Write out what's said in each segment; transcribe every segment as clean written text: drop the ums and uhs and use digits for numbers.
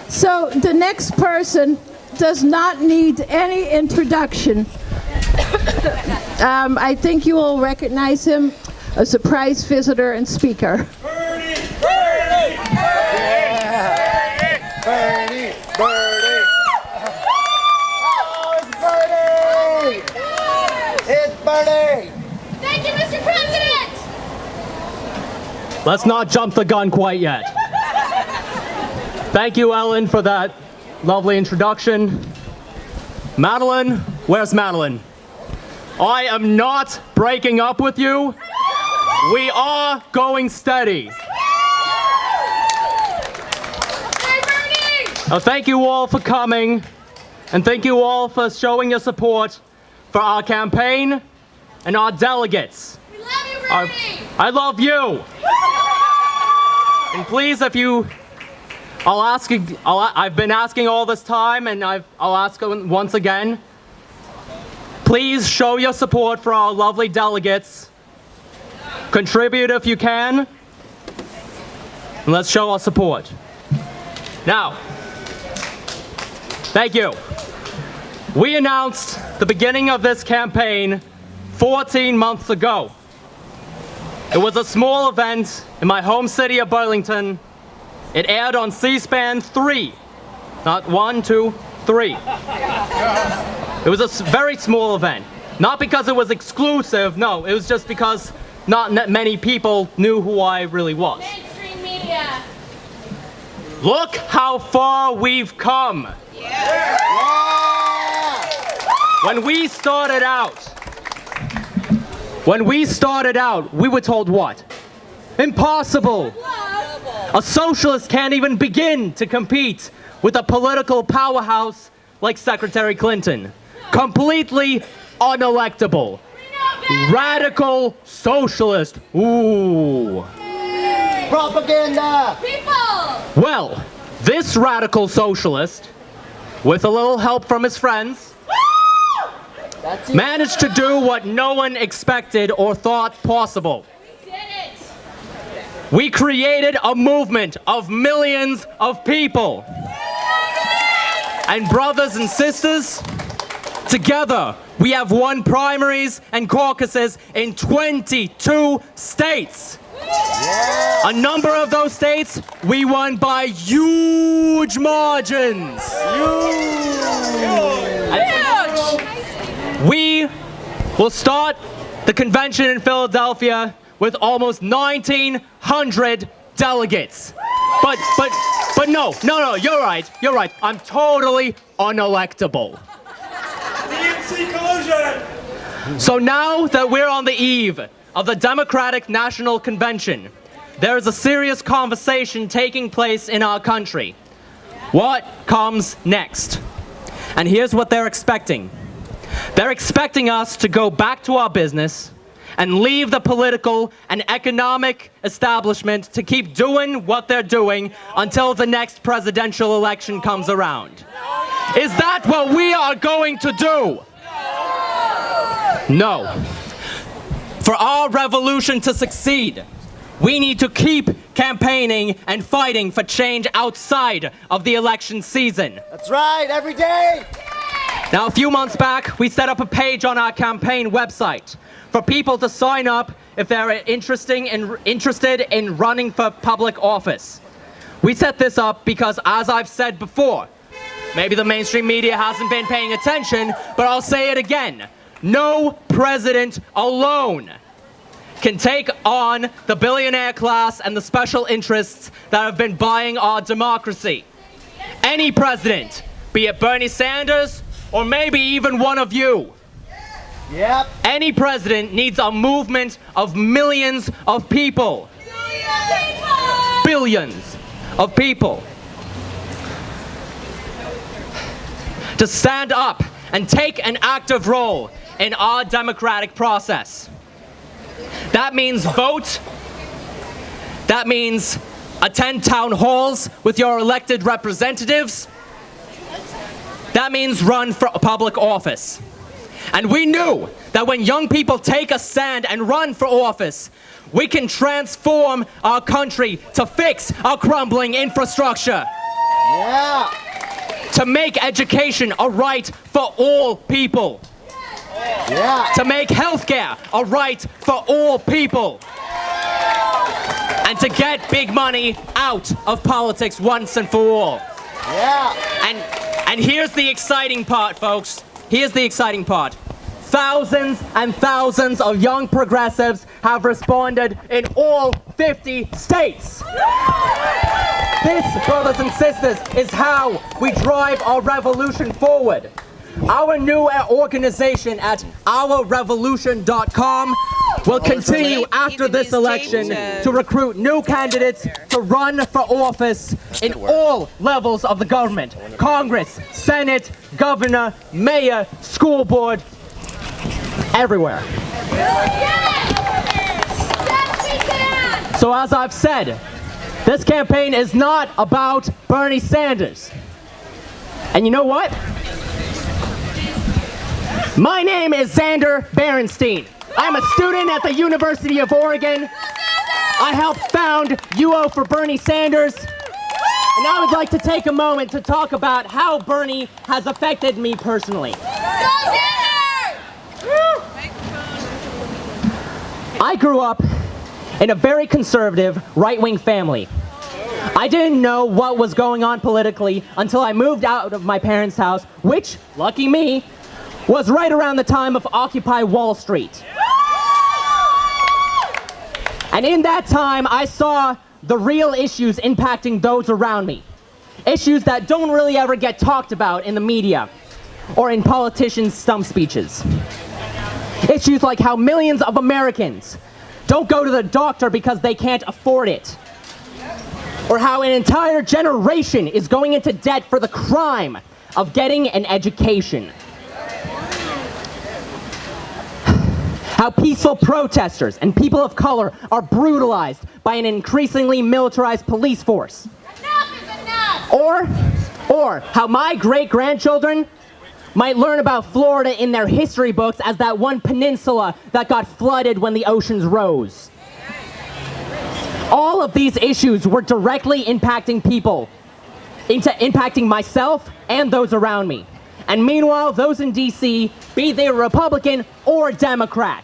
So the next person does not need any introduction. I think you will recognize him, a surprise visitor and speaker. Bernie! Bernie! Yeah. Bernie! Bernie! Oh, it's Bernie! It's Bernie! Thank you, Mr. President! Let's not jump the gun quite yet. Thank you, Ellen, for that lovely introduction. Madelon, where's Madelon? I am not breaking up with you. We are going steady. Hey, Bernie! Thank you all for coming, and thank you all for showing your support for our campaign and our delegates. We love you, Bernie! I love you. And please, if you, I've been asking all this time, and I'll ask once again. Please show your support for our lovely delegates. Contribute if you can. And let's show our support. Now, thank you. We announced the beginning of this campaign 14 months ago. It was a small event in my home city of Burlington. It aired on C-SPAN 3. Not 1, 2, 3. It was a very small event. Not because it was exclusive, no. It was just because not many people knew who I really was. Mainstream media. Look how far we've come. Yeah. When we started out, we were told what? Impossible. A socialist can't even begin to compete with a political powerhouse like Secretary Clinton. Completely unelectable. Radical socialist. Ooh. Propaganda! People! Well, this radical socialist, with a little help from his friends, That's it. managed to do what no one expected or thought possible. We did it! We created a movement of millions of people. And brothers and sisters, together we have won primaries and caucuses in 22 states. Yeah. A number of those states we won by huge margins. We will start the convention in Philadelphia with almost 1,900 delegates. But no, you're right. I'm totally unelectable. DNC collusion! So now that we're on the eve of the Democratic National Convention, there is a serious conversation taking place in our country. What comes next? And here's what they're expecting. They're expecting us to go back to our business and leave the political and economic establishment to keep doing what they're doing until the next presidential election comes around. Is that what we are going to do? No. For our revolution to succeed, we need to keep campaigning and fighting for change outside of the election season. That's right, every day! Now, a few months back, we set up a page on our campaign website for people to sign up if they're interested in running for public office. We set this up because, as I've said before, maybe the mainstream media hasn't been paying attention, but I'll say it again. No president alone can take on the billionaire class and the special interests that have been buying our democracy. Any president, be it Bernie Sanders or maybe even one of you, Yep. any president needs a movement of millions of people. Billions of people. To stand up and take an active role in our democratic process. That means vote. That means attend town halls with your elected representatives. That means run for public office. And we knew that when young people take a stand and run for office, we can transform our country to fix our crumbling infrastructure. Yeah. To make education a right for all people. Yeah. To make healthcare a right for all people. And to get big money out of politics once and for all. Yeah. And here's the exciting part, folks. Here's the exciting part. Thousands and thousands of young progressives have responded in all 50 states. This, brothers and sisters, is how we drive our revolution forward. Our new organization at ourrevolution.com will continue after this election to recruit new candidates to run for office in all levels of the government: Congress, Senate, governor, mayor, school board, everywhere. So as I've said, this campaign is not about Bernie Sanders. And you know what? My name is Xander Berenstein. I'm a student at the University of Oregon. I helped found UO for Bernie Sanders. And I would like to take a moment to talk about how Bernie has affected me personally. I grew up in a very conservative, right-wing family. I didn't know what was going on politically until I moved out of my parents' house, which, lucky me, was right around the time of Occupy Wall Street. And in that time, I saw the real issues impacting those around me. Issues that don't really ever get talked about in the media or in politicians' stump speeches. Issues like how millions of Americans don't go to the doctor because they can't afford it. Or how an entire generation is going into debt for the crime of getting an education. How peaceful protesters and people of color are brutalized by an increasingly militarized police force. Enough is enough! Or how my great-grandchildren might learn about Florida in their history books as that one peninsula that got flooded when the oceans rose. All of these issues were directly impacting people, impacting myself and those around me. And meanwhile, those in DC, be they Republican or Democrat,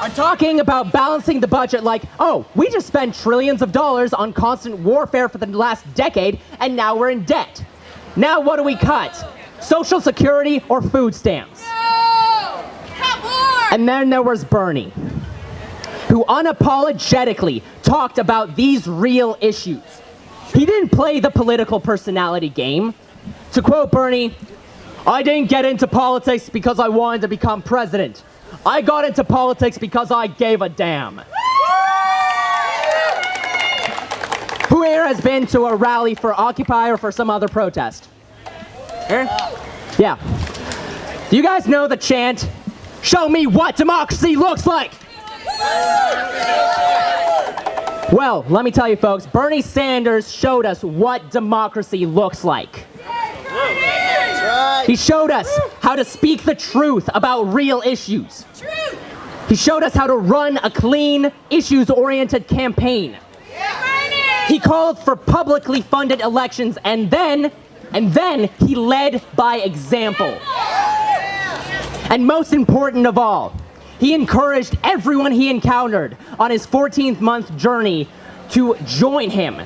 are talking about balancing the budget like, oh, we just spent trillions of dollars on constant warfare for the last decade, and now we're in debt. Now what do we cut? Social Security or food stamps? No! Cut more! And then there was Bernie, who unapologetically talked about these real issues. He didn't play the political personality game. To quote Bernie, "I didn't get into politics because I wanted to become president. I got into politics because I gave a damn." Who here has been to a rally for Occupy or for some other protest? Here? Yeah. Do you guys know the chant, "Show me what democracy looks like"? Well, let me tell you folks, Bernie Sanders showed us what democracy looks like. That's right. He showed us how to speak the truth about real issues. He showed us how to run a clean, issues-oriented campaign. He called for publicly funded elections, and then he led by example. And most important of all, he encouraged everyone he encountered on his 14th-month journey to join him,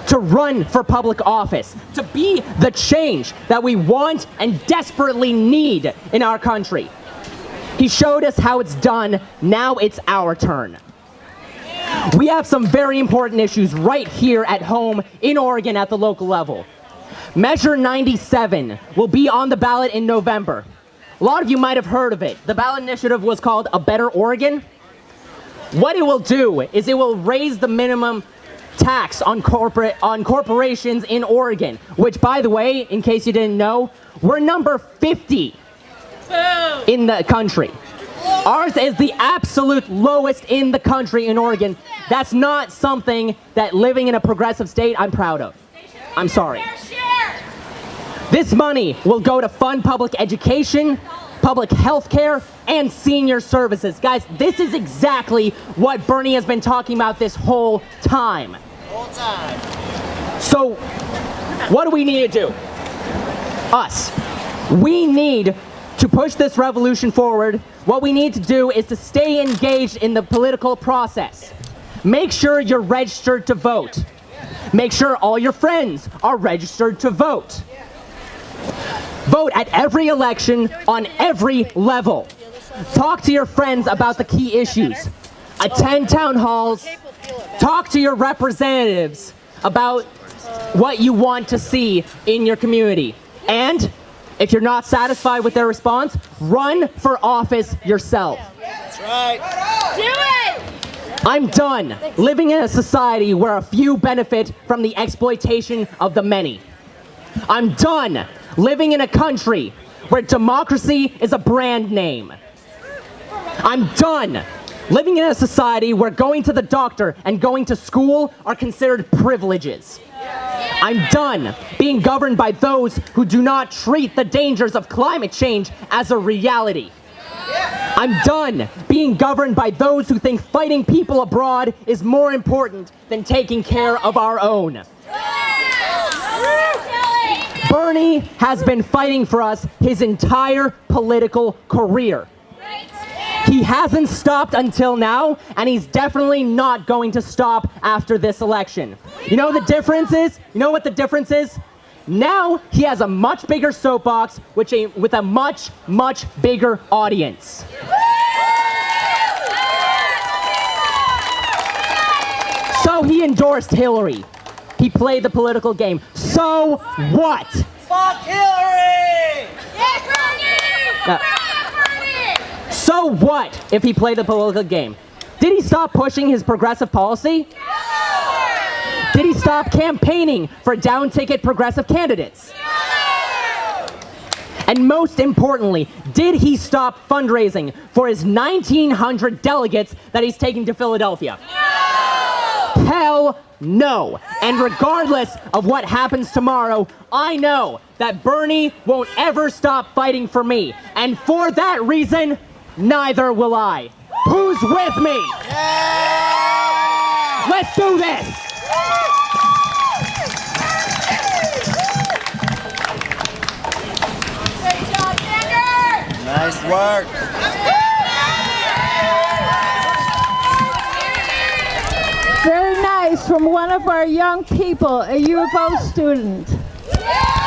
to run for public office, to be the change that we want and desperately need in our country. He showed us how it's done. Now it's our turn. We have some very important issues right here at home in Oregon at the local level. Measure 97 will be on the ballot in November. A lot of you might have heard of it. The ballot initiative was called A Better Oregon. What it will do is it will raise the minimum tax on corporations in Oregon, which, by the way, in case you didn't know, we're number 50 in the country. Ours is the absolute lowest in the country in Oregon. That's not something that living in a progressive state I'm proud of. I'm sorry. This money will go to fund public education, public health care, and senior services. Guys, this is exactly what Bernie has been talking about this whole time. Whole time. So, What do we need to do? Us. We need to push this revolution forward. What we need to do is to stay engaged in the political process. Make sure you're registered to vote. Make sure all your friends are registered to vote. Vote at every election on every level. Talk to your friends about the key issues. Attend town halls. Talk to your representatives about what you want to see in your community. And if you're not satisfied with their response, run for office yourself. That's right. Do it! I'm done living in a society where a few benefit from the exploitation of the many. I'm done living in a country where democracy is a brand name. I'm done living in a society where going to the doctor and going to school are considered privileges. I'm done being governed by those who do not treat the dangers of climate change as a reality. I'm done being governed by those who think fighting people abroad is more important than taking care of our own. Bernie has been fighting for us his entire political career. He hasn't stopped until now, and he's definitely not going to stop after this election. You know what the difference is? You know what the difference is? Now he has a much bigger soapbox with a much, much bigger audience. So he endorsed Hillary. He played the political game. So what? Fuck Hillary! So what if he played the political game? Did he stop pushing his progressive policy? No! Did he stop campaigning for down-ticket progressive candidates? No! And most importantly, did he stop fundraising for his 1,900 delegates that he's taking to Philadelphia? No! Hell no. And regardless of what happens tomorrow, I know that Bernie won't ever stop fighting for me. And for that reason, neither will I. Who's with me? Yeah! Let's do this! Great job, Xanders! Nice work. Very nice from one of our young people, a U of O student. Yeah!